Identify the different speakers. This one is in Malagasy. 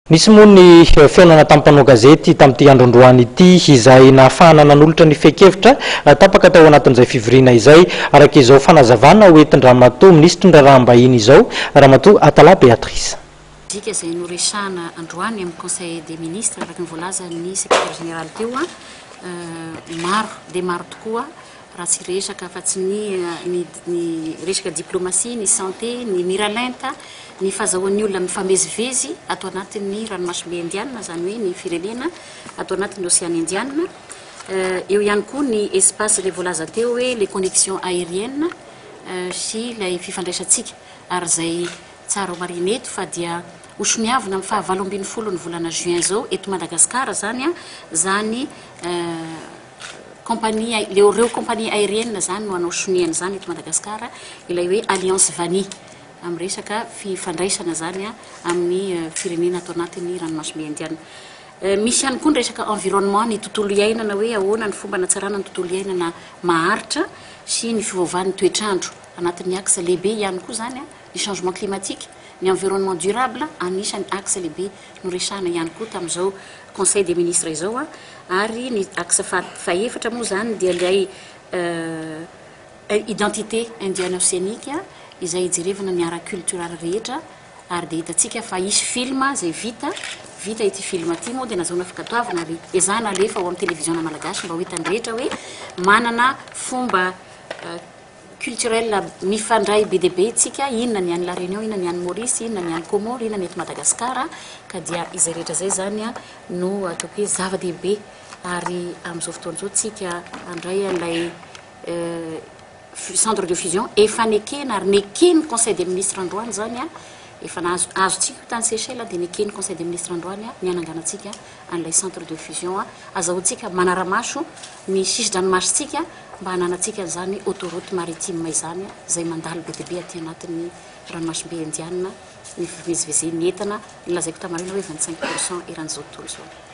Speaker 1: Nisy moa ny fiainana tampanao gazety tamin'ity androandroany ity izay nahafahana nanolotra ny fekevitra tapaka tao anatin'izay fivoriana izay araka izao fanazavana hoentin-Ramatoa ministra ndraraham-bahiny izao Ramatoa Atala Béatrice.
Speaker 2: Dika izay noresahana androany amin'ny conseil des ministres araka ny voalaza ny secrétaire général teo maro tokoa raha tsy resaka fa tsy ny resaka diplomatie, ny santé, ny miralenta, ny fahazahoan'ny olona mifamezivezy atao anatin'ny ranomasimbe indiana zany hoe ny firenena atao anatin'ny océan indiana. Eo ihany koa ny espace le voalaza teo hoe les connexions aériennes sy lay fifandraisantsika ary zay tsara marineto fa dia osoniavina amin'ny fahavalo ambin'ny folo ny volana juin zao eto Madagasikara zany compagnie reo compagnie aérienne zany no anao soniana zany eto Madagasikara ilay hoe alliance Vani amin'ny resaka fifandraisana zany amin'ny firenena atao anatin'ny ranomasimbe indiana. Misy ihany koa ny resaka environnement, ny tontolo iainana hoe ahoana ny fomba natsarana ny tontolo iainana maharitra sy ny fiovaovan'ny toetrandro anatin'ny axe lehibe ihany koa zany ny changement climatique, ny environnement durable anisany axe lehibe no resahana ihany koa tamin'izao conseil des ministres izao ary ny axe faefatra moa zany dia ilay identité indienne océanique izay ijerevana ny ara culturel rehetra ary dia hitatsika fa isy film zay vita ity film ity moa dia nazona fikatoavana ary ezana alefa ao amin'ny télévision malagasy mba ho hitany rehetra hoe manana fomba culturel mifandray be dia be tsika inona ny any La Réunion, inona ny any Maurice, inona ny any Comore, inona ny eto Madagasikara ka dia izay rehetra zay zany no ataoko hoe zava-dehibe ary amin'izao fotoan'izao tsika andray ilay centre de fusion efa nekena ary nekeny conseil des ministres androany zany efa azotsika tany Seychelles dia nekeny conseil des ministres androany ny ananganatsika an'ilay centre de fusion azahoantsika manaramaso misisy-dranomasitsika mba hananatsika zany autoroute maritime izany zay mandalo be dia be aty anatin'ny ranomasimbe indiana ny fivezivezen'ny entana ny lazaiko tamarina hoe 25% eran'izao tontolo izao.